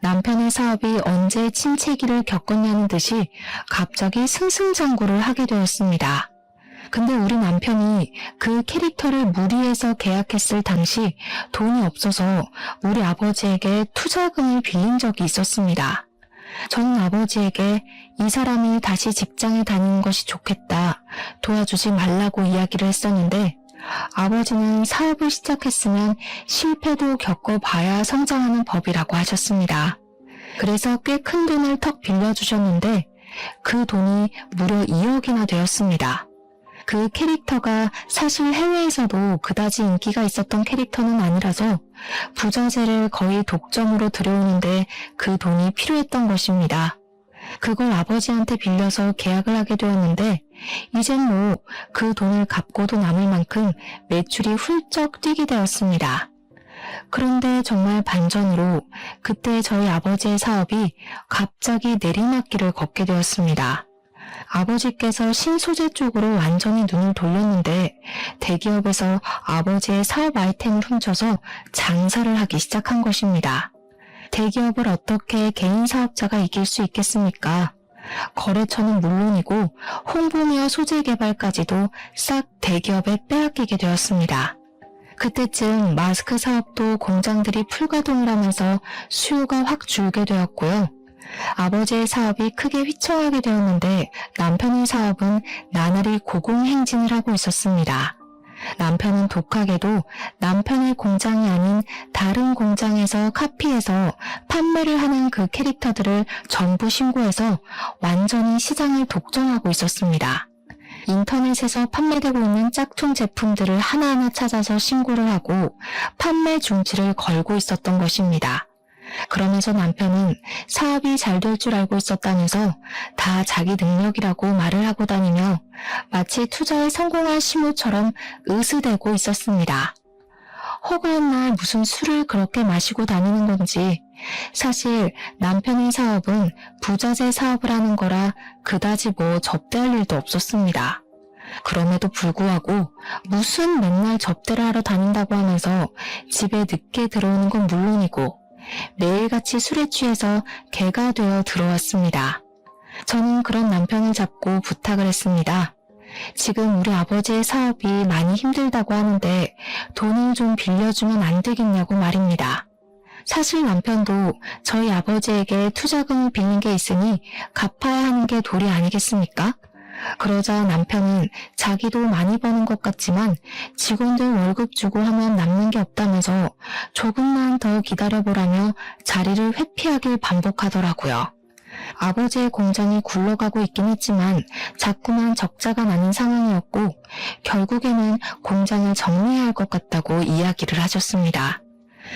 남편의 사업이 언제 침체기를 겪었냐는 듯이 갑자기 승승장구를 하게 되었습니다. 근데 우리 남편이 그 캐릭터를 무리해서 계약했을 당시 돈이 없어서 우리 아버지에게 투자금을 빌린 적이 있었습니다. 저는 아버지에게 이 사람이 다시 직장에 다니는 것이 좋겠다, 도와주지 말라고 이야기를 했었는데 아버지는 사업을 시작했으면 실패도 겪어봐야 성장하는 법이라고 하셨습니다. 그래서 꽤 큰 돈을 턱 빌려주셨는데 그 돈이 무려 2억이나 되었습니다. 그 캐릭터가 사실 해외에서도 그다지 인기가 있었던 캐릭터는 아니라서 부자재를 거의 독점으로 들여오는데 그 돈이 필요했던 것입니다. 그걸 아버지한테 빌려서 계약을 하게 되었는데 이젠 뭐 그 돈을 갚고도 남을 만큼 매출이 훌쩍 뛰게 되었습니다. 그런데 정말 반전으로 그때 저희 아버지의 사업이 갑자기 내리막길을 걷게 되었습니다. 아버지께서 신소재 쪽으로 완전히 눈을 돌렸는데 대기업에서 아버지의 사업 아이템을 훔쳐서 장사를 하기 시작한 것입니다. 대기업을 어떻게 개인 사업자가 이길 수 있겠습니까? 거래처는 물론이고 홍보며 소재 개발까지도 싹 대기업에 빼앗기게 되었습니다. 그때쯤 마스크 사업도 공장들이 풀가동을 하면서 수요가 확 줄게 되었고요. 아버지의 사업이 크게 휘청하게 되었는데 남편의 사업은 나날이 고공행진을 하고 있었습니다. 남편은 독하게도 남편의 공장이 아닌 다른 공장에서 카피해서 판매를 하는 그 캐릭터들을 전부 신고해서 완전히 시장을 독점하고 있었습니다. 인터넷에서 판매되고 있는 짝퉁 제품들을 하나하나 찾아서 신고를 하고 판매 중지를 걸고 있었던 것입니다. 그러면서 남편은 사업이 잘 될 줄 알고 있었다면서 다 자기 능력이라고 말을 하고 다니며 마치 투자에 성공한 시모처럼 으스대고 있었습니다. 허구한 날 무슨 술을 그렇게 마시고 다니는 건지 사실 남편의 사업은 부자재 사업을 하는 거라 그다지 뭐 접대할 일도 없었습니다. 그럼에도 불구하고 무슨 맨날 접대를 하러 다닌다고 하면서 집에 늦게 들어오는 건 물론이고 매일같이 술에 취해서 개가 되어 들어왔습니다. 저는 그런 남편을 잡고 부탁을 했습니다. 지금 우리 아버지의 사업이 많이 힘들다고 하는데 돈을 좀 빌려주면 안 되겠냐고 말입니다. 사실 남편도 저희 아버지에게 투자금을 빌린 게 있으니 갚아야 하는 게 도리 아니겠습니까? 그러자 남편은 자기도 많이 버는 것 같지만 직원들 월급 주고 하면 남는 게 없다면서 조금만 더 기다려보라며 자리를 회피하길 반복하더라고요. 아버지의 공장이 굴러가고 있긴 했지만 자꾸만 적자가 나는 상황이었고 결국에는 공장을 정리해야 할 것 같다고 이야기를 하셨습니다.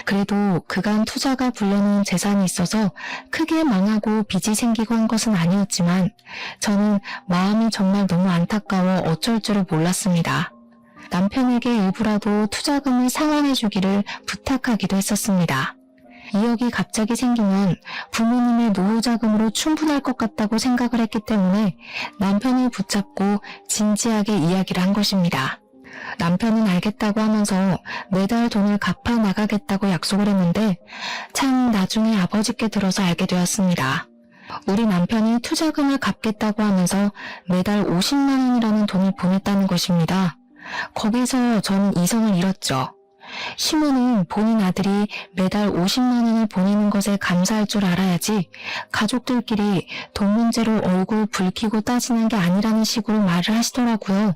그래도 그간 투자가 불려놓은 재산이 있어서 크게 망하고 빚이 생기고 한 것은 아니었지만 저는 마음이 정말 너무 안타까워 어쩔 줄을 몰랐습니다. 남편에게 일부라도 투자금을 상환해 주기를 부탁하기도 했었습니다. 2억이 갑자기 생기면 부모님의 노후 자금으로 충분할 것 같다고 생각을 했기 때문에 남편을 붙잡고 진지하게 이야기를 한 것입니다. 남편은 알겠다고 하면서 매달 돈을 갚아 나가겠다고 약속을 했는데 참 나중에 아버지께 들어서 알게 되었습니다. 우리 남편이 투자금을 갚겠다고 하면서 매달 50만 원이라는 돈을 보냈다는 것입니다. 거기서 저는 이성을 잃었죠. 시모는 본인 아들이 매달 50만 원을 보내는 것에 감사할 줄 알아야지 가족들끼리 돈 문제로 얼굴 붉히고 따지는 게 아니라는 식으로 말을 하시더라고요.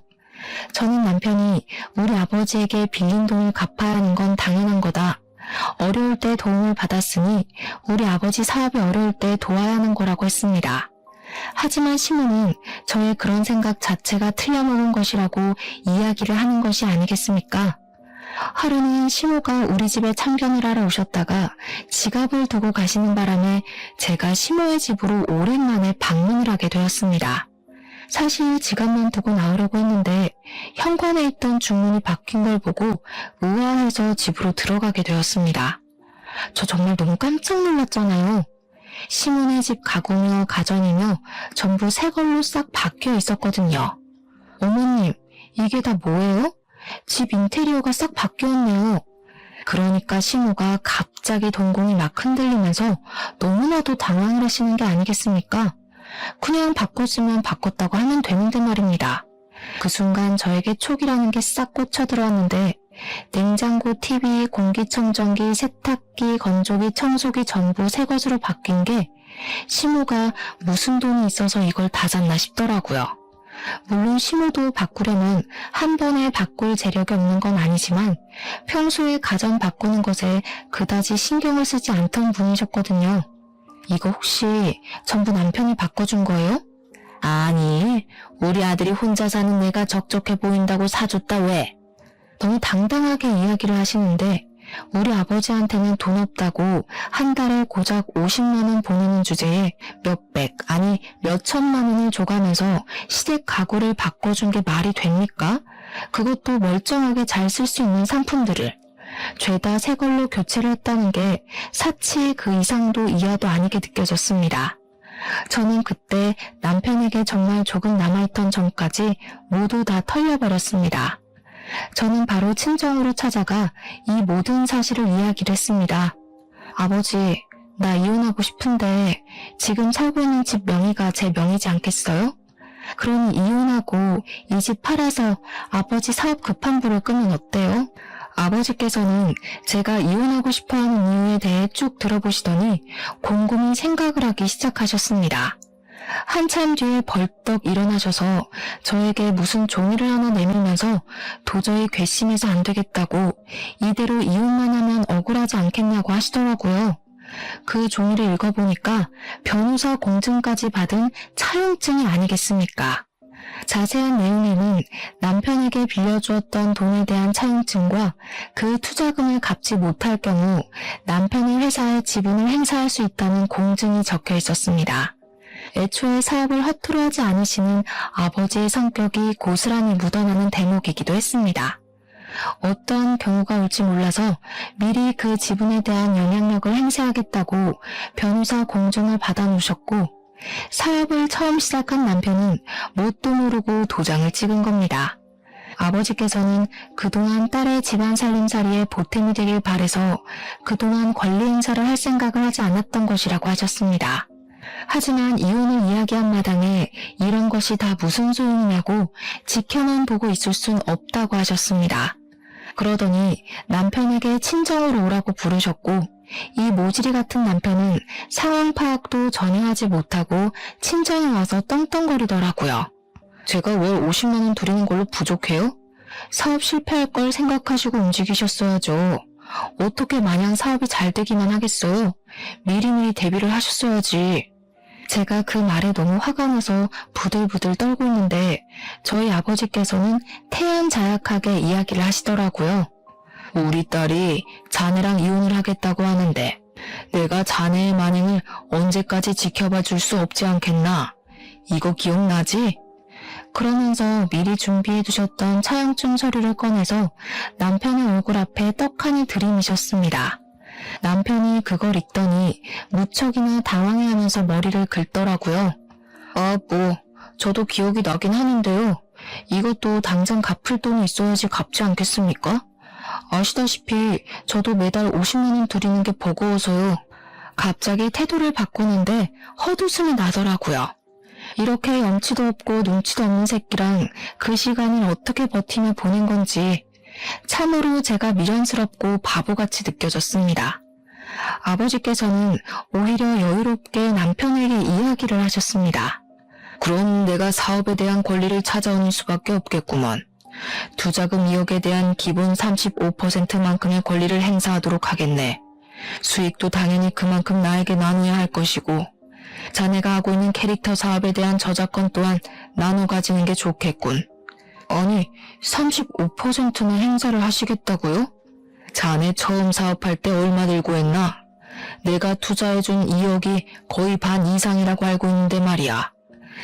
저는 남편이 우리 아버지에게 빌린 돈을 갚아야 하는 건 당연한 거다. 어려울 때 도움을 받았으니 우리 아버지 사업이 어려울 때 도와야 하는 거라고 했습니다. 하지만 시모는 저의 그런 생각 자체가 틀려먹은 것이라고 이야기를 하는 것이 아니겠습니까? 하루는 시모가 우리 집에 참견을 하러 오셨다가 지갑을 두고 가시는 바람에 제가 시모의 집으로 오랜만에 방문을 하게 되었습니다. 사실 지갑만 두고 나오려고 했는데 현관에 있던 주문이 바뀐 걸 보고 의아해서 집으로 들어가게 되었습니다. 저 정말 너무 깜짝 놀랐잖아요. 시모네 집 가구며 가전이며 전부 새 걸로 싹 바뀌어 있었거든요. 어머님, 이게 다 뭐예요? 집 인테리어가 싹 바뀌었네요. 그러니까 시모가 갑자기 동공이 막 흔들리면서 너무나도 당황을 하시는 게 아니겠습니까? 그냥 바꿨으면 바꿨다고 하면 되는데 말입니다. 그 순간 저에게 촉이라는 게 싹 꽂혀 들어왔는데 냉장고, TV, 공기청정기, 세탁기, 건조기, 청소기 전부 새 것으로 바뀐 게 시모가 무슨 돈이 있어서 이걸 다 샀나 싶더라고요. 물론 시모도 바꾸려면 한 번에 바꿀 재력이 없는 건 아니지만 평소에 가전 바꾸는 것에 그다지 신경을 쓰지 않던 분이셨거든요. 이거 혹시 전부 남편이 바꿔준 거예요? 아니, 우리 아들이 혼자 사는 내가 적적해 보인다고 사줬다 왜? 너무 당당하게 이야기를 하시는데 우리 아버지한테는 돈 없다고 한 달에 고작 50만 원 보내는 주제에 몇백, 아니 몇천만 원을 줘가면서 시댁 가구를 바꿔준 게 말이 됩니까? 그것도 멀쩡하게 잘 쓸 수 있는 상품들을. 죄다 새 걸로 교체를 했다는 게 사치 그 이상도 이하도 아니게 느껴졌습니다. 저는 그때 남편에게 정말 조금 남아있던 정까지 모두 다 털려버렸습니다. 저는 바로 친정으로 찾아가 이 모든 사실을 이야기를 했습니다. 아버지, 나 이혼하고 싶은데 지금 살고 있는 집 명의가 제 명의지 않겠어요? 그러니 이혼하고 이 집 팔아서 아버지 사업 급한 불을 끄면 어때요? 아버지께서는 제가 이혼하고 싶어하는 이유에 대해 쭉 들어보시더니 곰곰이 생각을 하기 시작하셨습니다. 한참 뒤에 벌떡 일어나셔서 저에게 무슨 종이를 하나 내밀면서 도저히 괘씸해서 안 되겠다고 이대로 이혼만 하면 억울하지 않겠냐고 하시더라고요. 그 종이를 읽어보니까 변호사 공증까지 받은 차용증이 아니겠습니까? 자세한 내용에는 남편에게 빌려주었던 돈에 대한 차용증과 그 투자금을 갚지 못할 경우 남편의 회사에 지분을 행사할 수 있다는 공증이 적혀 있었습니다. 애초에 사업을 허투루 하지 않으시는 아버지의 성격이 고스란히 묻어나는 대목이기도 했습니다. 어떤 경우가 올지 몰라서 미리 그 지분에 대한 영향력을 행사하겠다고 변호사 공증을 받아놓으셨고 사업을 처음 시작한 남편은 뭣도 모르고 도장을 찍은 겁니다. 아버지께서는 그동안 딸의 집안 살림살이에 보탬이 되길 바래서 그동안 권리 행사를 할 생각을 하지 않았던 것이라고 하셨습니다. 하지만 이혼을 이야기한 마당에 이런 것이 다 무슨 소용이냐고 지켜만 보고 있을 순 없다고 하셨습니다. 그러더니 남편에게 친정으로 오라고 부르셨고 이 모질이 같은 남편은 상황 파악도 전혀 하지 못하고 친정에 와서 떵떵거리더라고요. 제가 월 50만 원 드리는 걸로 부족해요? 사업 실패할 걸 생각하시고 움직이셨어야죠. 어떻게 마냥 사업이 잘 되기만 하겠어요? 미리미리 대비를 하셨어야지. 제가 그 말에 너무 화가 나서 부들부들 떨고 있는데 저희 아버지께서는 태연자약하게 이야기를 하시더라고요. 우리 딸이 자네랑 이혼을 하겠다고 하는데 내가 자네의 만행을 언제까지 지켜봐 줄 수 없지 않겠나? 이거 기억나지? 그러면서 미리 준비해 두셨던 차용증 서류를 꺼내서 남편의 얼굴 앞에 떡하니 들이미셨습니다. 남편이 그걸 읽더니 무척이나 당황해하면서 머리를 긁더라고요. 저도 기억이 나긴 하는데요. 이것도 당장 갚을 돈이 있어야지 갚지 않겠습니까? 아시다시피 저도 매달 50만 원 드리는 게 버거워서요. 갑자기 태도를 바꾸는데 헛웃음이 나더라고요. 이렇게 염치도 없고 눈치도 없는 새끼랑 그 시간을 어떻게 버티며 보낸 건지 참으로 제가 미련스럽고 바보같이 느껴졌습니다. 아버지께서는 오히려 여유롭게 남편에게 이야기를 하셨습니다. 그럼 내가 사업에 대한 권리를 찾아오는 수밖에 없겠구먼. 투자금 2억에 대한 기본 35%만큼의 권리를 행사하도록 하겠네. 수익도 당연히 그만큼 나에게 나눠야 할 것이고 자네가 하고 있는 캐릭터 사업에 대한 저작권 또한 나눠 가지는 게 좋겠군. 아니, 35%나 행사를 하시겠다고요? 자네 처음 사업할 때 얼마 들고 했나? 내가 투자해준 2억이 거의 반 이상이라고 알고 있는데 말이야.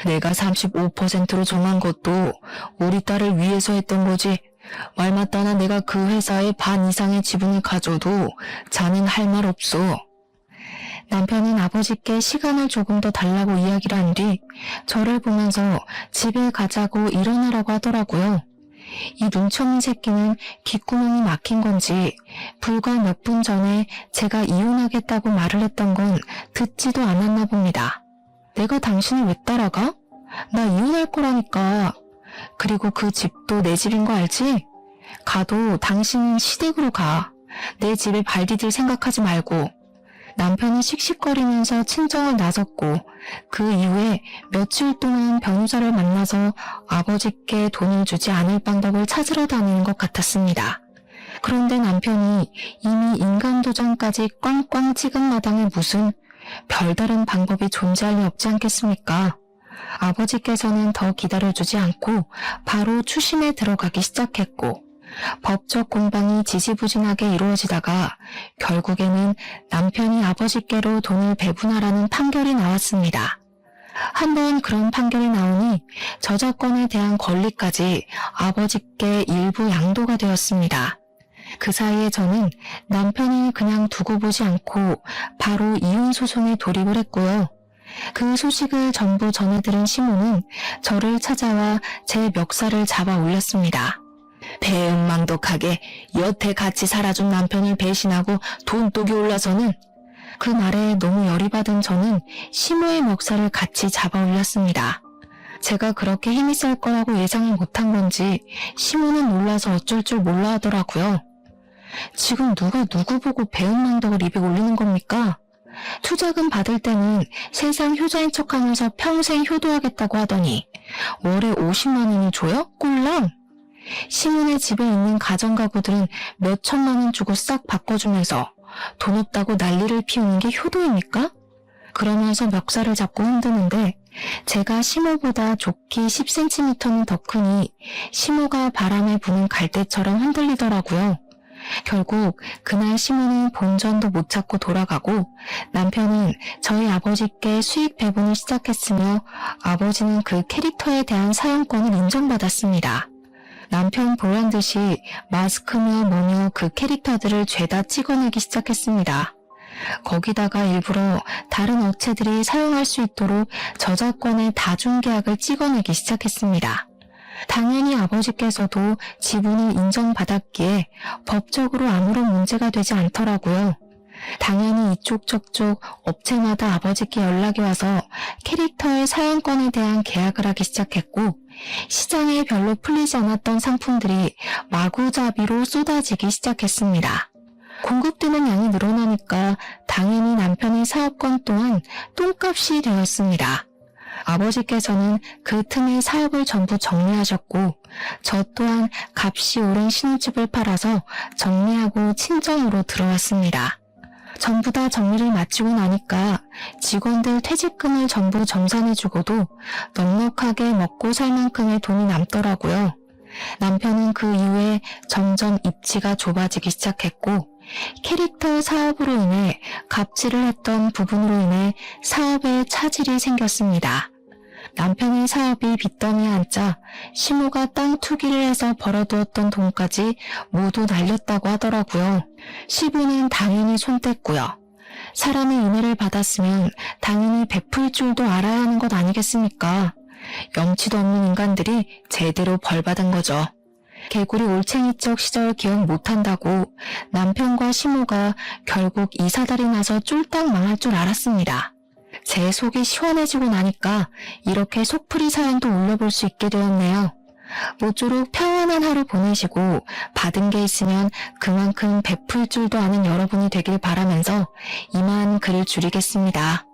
내가 35%로 정한 것도 우리 딸을 위해서 했던 거지. 말마따나 내가 그 회사의 반 이상의 지분을 가져도 자넨 할 말 없어. 남편은 아버지께 시간을 조금 더 달라고 이야기를 한 뒤 저를 보면서 집에 가자고 일어나라고 하더라고요. 이 눈치 없는 새끼는 귓구멍이 막힌 건지 불과 몇 분 전에 제가 이혼하겠다고 말을 했던 건 듣지도 않았나 봅니다. 내가 당신을 왜 따라가? 나 이혼할 거라니까. 그리고 그 집도 내 집인 거 알지? 가도 당신은 시댁으로 가. 내 집에 발 디딜 생각하지 말고. 남편이 씩씩거리면서 친정을 나섰고 그 이후에 며칠 동안 변호사를 만나서 아버지께 돈을 주지 않을 방법을 찾으러 다니는 것 같았습니다. 그런데 남편이 이미 인간도전까지 꽝꽝 찍은 마당에 무슨 별다른 방법이 존재할 리 없지 않겠습니까? 아버지께서는 더 기다려주지 않고 바로 추심에 들어가기 시작했고 법적 공방이 지지부진하게 이루어지다가 결국에는 남편이 아버지께로 돈을 배분하라는 판결이 나왔습니다. 한번 그런 판결이 나오니 저작권에 대한 권리까지 아버지께 일부 양도가 되었습니다. 그 사이에 저는 남편이 그냥 두고 보지 않고 바로 이혼 소송에 돌입을 했고요. 그 소식을 전부 전해들은 시모는 저를 찾아와 제 멱살을 잡아 올렸습니다. 배은망덕하게 여태 같이 살아준 남편을 배신하고 돈독이 올라서는. 그 말에 너무 열이 받은 저는 시모의 멱살을 같이 잡아 올렸습니다. 제가 그렇게 힘이 셀 거라고 예상을 못한 건지 시모는 놀라서 어쩔 줄 몰라 하더라고요. 지금 누가 누구 보고 배은망덕을 입에 올리는 겁니까? 투자금 받을 때는 세상 효자인 척하면서 평생 효도하겠다고 하더니 월에 50만 원을 줘요? 꼴랑! 시몬의 집에 있는 가정가구들은 몇 천만 원 주고 싹 바꿔주면서 돈 없다고 난리를 피우는 게 효도입니까? 그러면서 멱살을 잡고 흔드는데 제가 시모보다 좁기 10cm는 더 크니 시모가 바람에 부는 갈대처럼 흔들리더라고요. 결국 그날 시모는 본전도 못 찾고 돌아가고 남편은 저희 아버지께 수익 배분을 시작했으며 아버지는 그 캐릭터에 대한 사용권을 인정받았습니다. 남편 보란 듯이 마스크며 뭐며 그 캐릭터들을 죄다 찍어내기 시작했습니다. 거기다가 일부러 다른 업체들이 사용할 수 있도록 저작권의 다중계약을 찍어내기 시작했습니다. 당연히 아버지께서도 지분을 인정받았기에 법적으로 아무런 문제가 되지 않더라고요. 당연히 이쪽 저쪽 업체마다 아버지께 연락이 와서 캐릭터의 사용권에 대한 계약을 하기 시작했고 시장에 별로 풀리지 않았던 상품들이 마구잡이로 쏟아지기 시작했습니다. 공급되는 양이 늘어나니까 당연히 남편의 사업권 또한 똥값이 되었습니다. 아버지께서는 그 틈에 사업을 전부 정리하셨고 저 또한 값이 오른 신혼집을 팔아서 정리하고 친정으로 들어왔습니다. 전부 다 정리를 마치고 나니까 직원들 퇴직금을 전부 정산해주고도 넉넉하게 먹고 살 만큼의 돈이 남더라고요. 남편은 그 이후에 점점 입지가 좁아지기 시작했고 캐릭터 사업으로 인해 갑질을 했던 부분으로 인해 사업에 차질이 생겼습니다. 남편의 사업이 빚더미에 앉자 시모가 땅 투기를 해서 벌어두었던 돈까지 모두 날렸다고 하더라고요. 시부는 당연히 손댔고요. 사람의 은혜를 받았으면 당연히 베풀 줄도 알아야 하는 것 아니겠습니까? 염치도 없는 인간들이 제대로 벌받은 거죠. 개구리 올챙이적 시절 기억 못한다고 남편과 시모가 결국 이사달이 나서 쫄딱 망할 줄 알았습니다. 제 속이 시원해지고 나니까 이렇게 속풀이 사연도 올려볼 수 있게 되었네요. 모쪼록 평안한 하루 보내시고 받은 게 있으면 그만큼 베풀 줄도 아는 여러분이 되길 바라면서 이만 글을 줄이겠습니다.